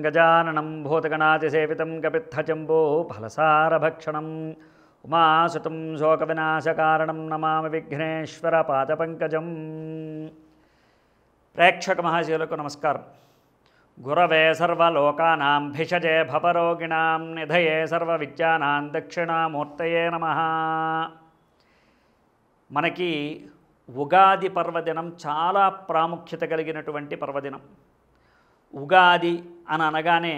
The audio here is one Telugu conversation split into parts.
गजाननं भूतगणातिसेवितं कपित्थजम्बो फलसारभक्षणम् उमासुतं शोकविनाशकारणं नमामि विघ्नेश्वरपादपङ्कजम्। प्रेक्षक महाशयुలకు नमस्कारं। गुरवे सर्वलोकानां भिषजे भवरोगिणां निधये सर्वविद्यानां दक्षिणामूर्तये नमः। మనకి ఉగాది పర్వదినం చాలా ప్రాముఖ్యత కలిగినటువంటి పర్వదినం. ఉగాది అని అనగానే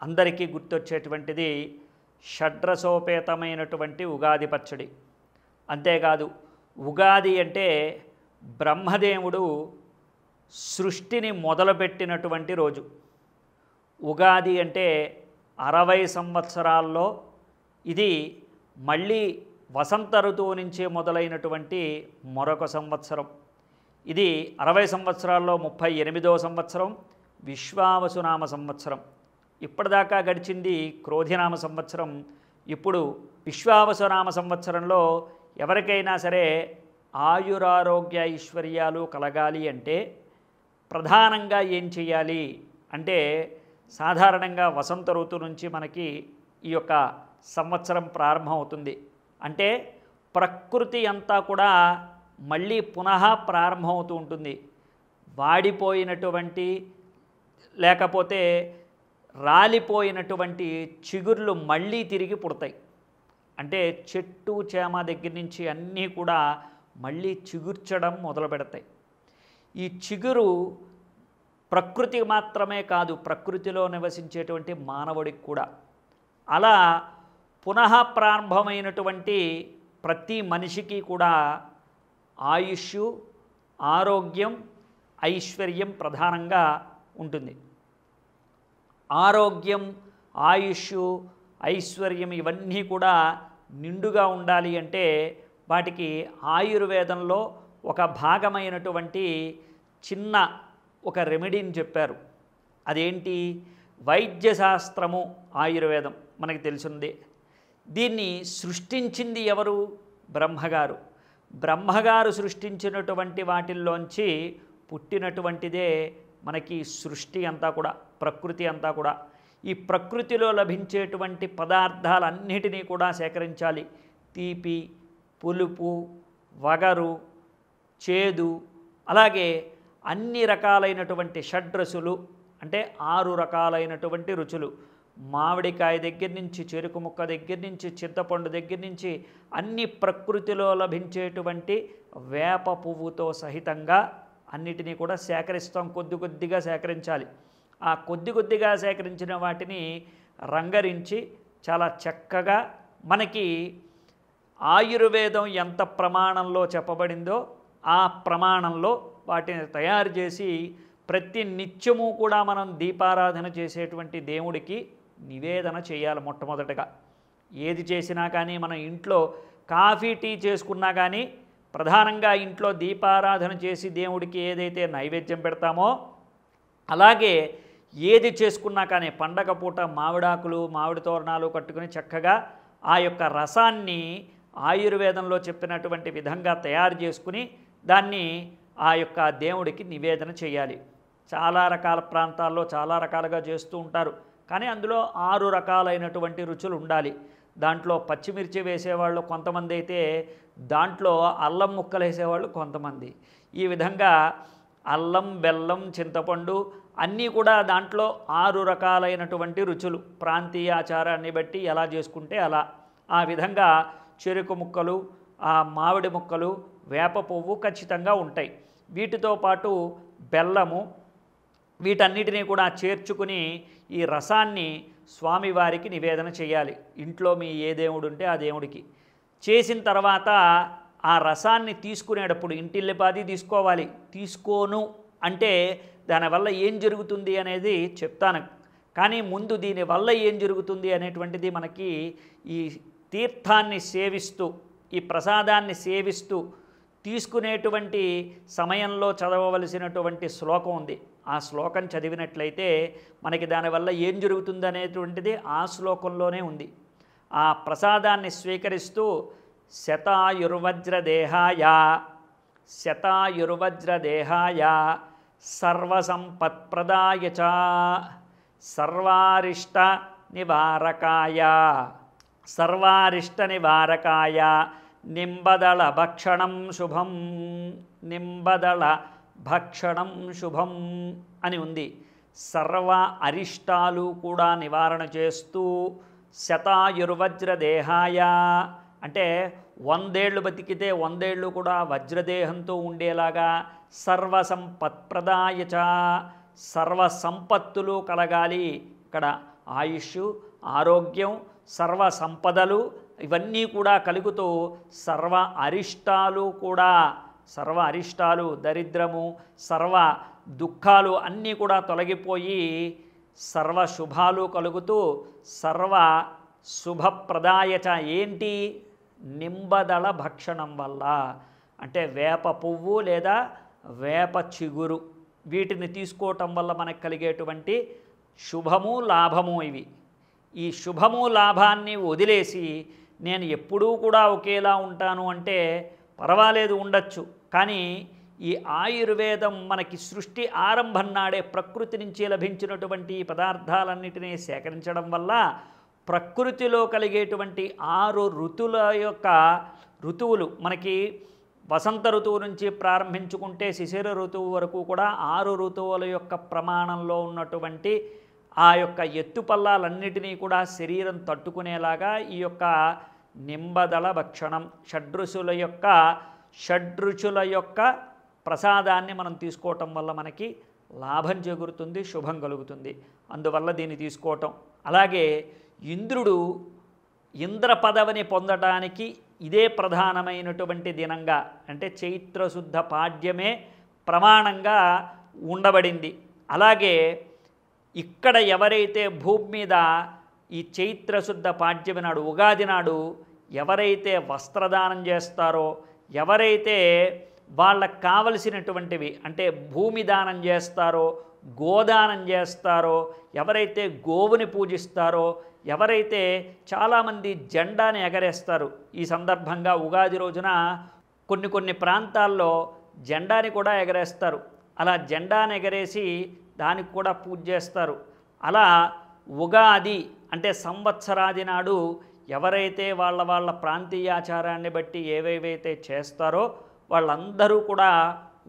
అందరికీ గుర్తొచ్చేటువంటిది షడ్రసోపేతమైనటువంటి ఉగాది పచ్చడి. అంతేకాదు ఉగాది అంటే బ్రహ్మదేవుడు సృష్టిని మొదలుపెట్టినటువంటి రోజు. ఉగాది అంటే 60 సంవత్సరాల్లో ఇది మళ్ళీ వసంత ఋతువు నుంచి మొదలైనటువంటి మరొక సంవత్సరం. ఇది 60 సంవత్సరాల్లో 38వ సంవత్సరం విశ్వావసునామ సంవత్సరం. ఇప్పటిదాకా గడిచింది క్రోధినామ సంవత్సరం. ఇప్పుడు విశ్వావసునామ సంవత్సరంలో ఎవరికైనా సరే ఆయురారోగ్య ఐశ్వర్యాలు కలగాలి అంటే ప్రధానంగా ఏం చేయాలి అంటే సాధారణంగా వసంత ఋతువు నుంచి మనకి ఈ యొక్క సంవత్సరం ప్రారంభమవుతుంది. అంటే ప్రకృతి అంతా కూడా మళ్ళీ పునః ప్రారంభమవుతూ ఉంటుంది. వాడిపోయినటువంటి లేకపోతే రాలిపోయినటువంటి చిగుర్లు మళ్ళీ తిరిగి పుడతాయి. అంటే చెట్టు చేమ దగ్గర నుంచి అన్నీ కూడా మళ్ళీ చిగుర్చడం మొదలు పెడతాయి. ఈ చిగురు ప్రకృతి మాత్రమే కాదు, ప్రకృతిలో నివసించేటువంటి మానవుడికి కూడా. అలా పునః ప్రారంభమైనటువంటి ప్రతి మనిషికి కూడా ఆయుష్, ఆరోగ్యం, ఐశ్వర్యం ప్రధానంగా ఉంటుంది. ఆరోగ్యం, ఆయుష్, ఐశ్వర్యం ఇవన్నీ కూడా నిండుగా ఉండాలి అంటే వాటికి ఆయుర్వేదంలో ఒక భాగమైనటువంటి చిన్న ఒక రెమెడీని చెప్పారు. అదేంటి? వైద్యశాస్త్రము. ఆయుర్వేదం మనకి తెలిసిందే. దీన్ని సృష్టించింది ఎవరు? బ్రహ్మగారు. బ్రహ్మగారు సృష్టించినటువంటి వాటిల్లోంచి పుట్టినటువంటిదే మనకి సృష్టి అంతా కూడా, ప్రకృతి అంతా కూడా. ఈ ప్రకృతిలో లభించేటువంటి పదార్థాలన్నిటినీ కూడా సేకరించాలి. తీపి, పులుపు, వగరు, చేదు, అలాగే అన్ని రకాలైనటువంటి షడ్రసులు అంటే 6 రకాలైనటువంటి రుచులు. మామిడికాయ దగ్గర నుంచి, చెరుకు ముక్క దగ్గర నుంచి, చింతపండు దగ్గర నుంచి అన్ని ప్రకృతిలో లభించేటువంటి వేప పువ్వుతో సహితంగా అన్నిటినీ కూడా సేకరిస్తాం. కొద్ది కొద్దిగా సేకరించాలి. ఆ కొద్ది కొద్దిగా సేకరించిన వాటిని రంగరించి చాలా చక్కగా మనకి ఆయుర్వేదం ఎంత ప్రమాణంలో చెప్పబడిందో ఆ ప్రమాణంలో వాటిని తయారు చేసి ప్రతి నిత్యము కూడా మనం దీపారాధన చేసేటువంటి దేవుడికి నివేదన చేయాలి. మొట్టమొదటగా ఏది చేసినా కానీ మనం ఇంట్లో కాఫీ టీ చేసుకున్నా కానీ ప్రధానంగా ఇంట్లో దీపారాధన చేసి దేవుడికి ఏదైతే నైవేద్యం పెడతామో అలాగే ఏది చేసుకున్నా కానీ పండగ పూట మామిడాకులు, మామిడి తోరణాలు కట్టుకుని చక్కగా ఆ యొక్క రసాన్ని ఆయుర్వేదంలో చెప్పినటువంటి విధంగా తయారు చేసుకుని దాన్ని ఆ యొక్క దేవుడికి నివేదన చేయాలి. చాలా రకాల ప్రాంతాల్లో చాలా రకాలుగా చేస్తూ ఉంటారు. కానీ అందులో 6 రకాలైనటువంటి రుచులు ఉండాలి. దాంట్లో పచ్చిమిర్చి వేసేవాళ్ళు కొంతమంది అయితే దాంట్లో అల్లం ముక్కలు వేసేవాళ్ళు కొంతమంది. ఈ విధంగా అల్లం, బెల్లం, చింతపండు అన్నీ కూడా దాంట్లో 6 రకాలైనటువంటి రుచులు. ప్రాంతీయ ఆచారాన్ని బట్టి ఎలా చేసుకుంటే అలా. ఆ విధంగా చెరుకు ముక్కలు, ఆ మామిడి ముక్కలు, వేప పువ్వు ఖచ్చితంగా ఉంటాయి. వీటితో పాటు బెల్లము, వీటన్నిటినీ కూడా చేర్చుకుని ఈ రసాన్ని స్వామివారికి నివేదన చేయాలి. ఇంట్లో మీ ఏ దేవుడు ఉంటే ఆ దేవుడికి చేసిన తర్వాత ఆ రసాన్ని తీసుకునేటప్పుడు ఇంటిల్లిపాది తీసుకోవాలి. తీసుకోను అంటే దానివల్ల ఏం జరుగుతుంది అనేది చెప్తాను. కానీ ముందు దీనివల్ల ఏం జరుగుతుంది అనేటువంటిది మనకి ఈ తీర్థాన్ని సేవిస్తూ, ఈ ప్రసాదాన్ని సేవిస్తూ తీసుకునేటువంటి సమయంలో చదవవలసినటువంటి శ్లోకం ఉంది. ఆ శ్లోకం చదివినట్లయితే మనకి దానివల్ల ఏం జరుగుతుంది అనేటువంటిది ఆ శ్లోకంలోనే ఉంది. ఆ ప్రసాదాన్ని స్వీకరిస్తూ శతాయుర్వజ్రదేహాయ శతాయుర్వజ్రదేహాయ సర్వసంపత్ప్రదాయ చ సర్వారిష్ట నివారకాయ, సర్వారిష్ట నివారకాయ నింబదళ భక్షణం శుభం, నింబదళ భక్షణం శుభం అని ఉంది. సర్వ అరిష్టాలు కూడా నివారణ చేస్తూ శతాయుర్వజ్రదేహాయ అంటే 100 ఏళ్ళు బతికితే 100 ఏళ్ళు కూడా వజ్రదేహంతో ఉండేలాగా, సర్వసంపత్ప్రదాయ చ సర్వ సంపత్తులు కలగాలి. ఇక్కడ ఆయుష్, ఆరోగ్యం, సర్వ సంపదలు ఇవన్నీ కూడా కలుగుతూ సర్వ అరిష్టాలు కూడా, సర్వ అరిష్టాలు దరిద్రము సర్వ దుఃఖాలు అన్నీ కూడా తొలగిపోయి సర్వ శుభాలు కలుగుతూ సర్వ శుభప్రదాయచ ఏంటి నింబదళ భక్షణం వల్ల అంటే వేప పువ్వు లేదా వేప చిగురు వీటిని తీసుకోవటం వల్ల మనకు కలిగేటువంటి శుభము లాభము ఇవి. ఈ శుభము లాభాన్ని వదిలేసి నేను ఎప్పుడూ కూడా ఒకేలా ఉంటాను అంటే పర్వాలేదు ఉండొచ్చు, కానీ ఈ ఆయుర్వేదం మనకి సృష్టి ఆరంభం నాడే ప్రకృతి నుంచి లభించినటువంటి పదార్థాలన్నిటినీ సేకరించడం వల్ల ప్రకృతిలో కలిగేటువంటి 6 ఋతువుల యొక్క ఋతువులు మనకి వసంత ఋతువు నుంచి ప్రారంభించుకుంటే శిశిర ఋతువు వరకు కూడా 6 ఋతువుల యొక్క ప్రమాణంలో ఉన్నటువంటి ఆ యొక్క ఎత్తుపల్లాలన్నిటినీ కూడా శరీరం తట్టుకునేలాగా ఈ యొక్క నింబదళ భక్షణం షడ్రుచుల యొక్క ప్రసాదాన్ని మనం తీసుకోవటం వల్ల మనకి లాభం చేకూరుతుంది, శుభం కలుగుతుంది. అందువల్ల దీన్ని తీసుకోవటం. అలాగే ఇంద్రుడు ఇంద్ర పదవిని పొందటానికి ఇదే ప్రధానమైనటువంటి దినంగా అంటే చైత్రశుద్ధ పాడ్యమే ప్రమాణంగా ఉండబడింది. అలాగే ఇక్కడ ఎవరైతే భూమి మీద ఈ చైత్రశుద్ధ పాడ్యమి నాడు ఉగాది నాడు ఎవరైతే వస్త్రదానం చేస్తారో, ఎవరైతే వాళ్ళకు కావలసినటువంటివి అంటే భూమి దానం చేస్తారో, గోదానం చేస్తారో, ఎవరైతే గోవుని పూజిస్తారో, ఎవరైతే చాలామంది జెండాని ఎగరేస్తారు. ఈ సందర్భంగా ఉగాది రోజున కొన్ని ప్రాంతాల్లో జెండాని కూడా ఎగరేస్తారు. అలా జెండాని ఎగరేసి దానికి కూడా పూజ చేస్తారు. అలా ఉగాది అంటే సంవత్సరాది నాడు ఎవరైతే వాళ్ళ ప్రాంతీయాచారాన్ని బట్టి ఏవేవైతే చేస్తారో వాళ్ళందరూ కూడా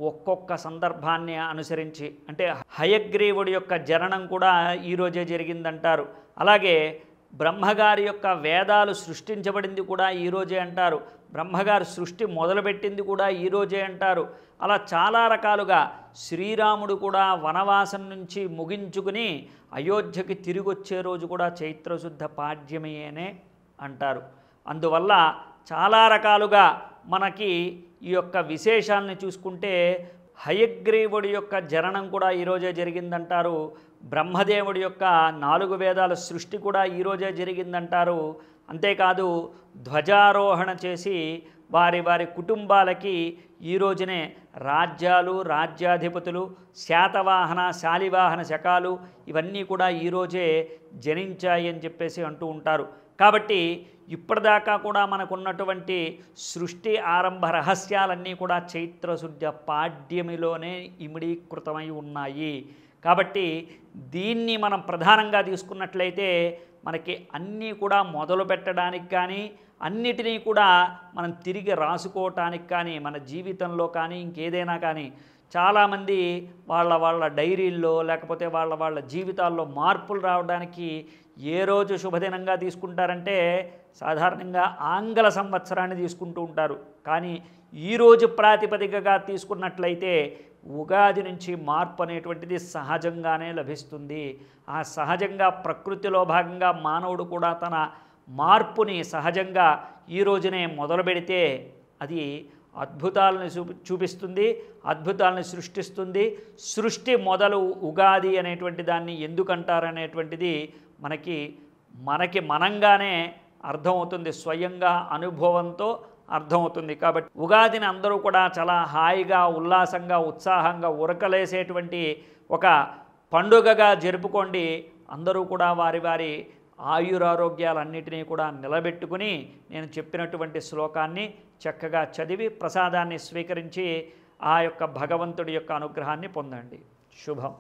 ఒక్కొక్క సందర్భాన్ని అనుసరించి అంటే హయగ్రీవుడి యొక్క జననం కూడా ఈరోజే జరిగిందంటారు. అలాగే బ్రహ్మగారి యొక్క వేదాలు సృష్టించబడింది కూడా ఈరోజే అంటారు. బ్రహ్మగారు సృష్టి మొదలుపెట్టింది కూడా ఈరోజే అంటారు. అలా చాలా రకాలుగా శ్రీరాముడు కూడా వనవాసం నుంచి ముగించుకుని అయోధ్యకి తిరిగి వచ్చే రోజు కూడా చైత్రశుద్ధ పాడ్యమియనే అంటారు. అందువల్ల చాలా రకాలుగా మనకి ఈ యొక్క విశేషాలను చూసుకుంటే హయగ్రీవుడి యొక్క జననం కూడా ఈరోజే జరిగిందంటారు. బ్రహ్మదేవుడి యొక్క 4 వేదాల సృష్టి కూడా ఈరోజే జరిగిందంటారు. అంతేకాదు ధ్వజారోహణ చేసి వారి కుటుంబాలకి ఈ రోజునే రాజ్యాలు, రాజ్యాధిపతులు, శాతవాహన, శాలివాహన శకాలు ఇవన్నీ కూడా ఈరోజే జనించాయి అని చెప్పేసి అంటూ ఉంటారు. కాబట్టి ఇప్పటిదాకా కూడా మనకున్నటువంటి సృష్టి ఆరంభ రహస్యాలన్నీ కూడా చైత్రశుద్ధ పాడ్యమిలోనే ఇమిడీకృతమై ఉన్నాయి. కాబట్టి దీన్ని మనం ప్రధానంగా తీసుకున్నట్లయితే మనకి అన్నీ కూడా మొదలు పెట్టడానికి కానీ అన్నిటినీ కూడా మనం తిరిగి రాసుకోవటానికి కానీ మన జీవితంలో కానీ ఇంకేదైనా కానీ చాలామంది వాళ్ళ డైరీల్లో లేకపోతే వాళ్ళ జీవితాల్లో మార్పులు రావడానికి ఏ రోజు శుభదినంగా తీసుకుంటారంటే సాధారణంగా ఆంగ్ల సంవత్సరాన్ని తీసుకుంటూ ఉంటారు. కానీ ఈరోజు ప్రాతిపదికగా తీసుకున్నట్లయితే ఉగాది నుంచి మార్పు అనేటువంటిది సహజంగానే లభిస్తుంది. ఆ సహజంగా ప్రకృతిలో భాగంగా మానవుడు కూడా తన మార్పుని సహజంగా ఈ రోజునే మొదలు పెడితే అది అద్భుతాలను చూపిస్తుంది, అద్భుతాలను సృష్టిస్తుంది. సృష్టి మొదలు ఉగాది అనేటువంటి దాన్ని ఎందుకంటారనేటువంటిది మనకి మనంగానే అర్థమవుతుంది, స్వయంగా అనుభవంతో అర్థమవుతుంది. కాబట్టి ఉగాదిని అందరూ కూడా చాలా హాయిగా, ఉల్లాసంగా, ఉత్సాహంగా ఉరకలేసేటువంటి ఒక పండుగగా జరుపుకోండి. అందరూ కూడా వారి ఆయురారోగ్యాలన్నిటినీ కూడా నిలబెట్టుకుని నేను చెప్పినటువంటి శ్లోకాన్ని చక్కగా చదివి ప్రసాదాన్ని స్వీకరించి ఆ యొక్క భగవంతుడి యొక్క అనుగ్రహాన్ని పొందండి. శుభం.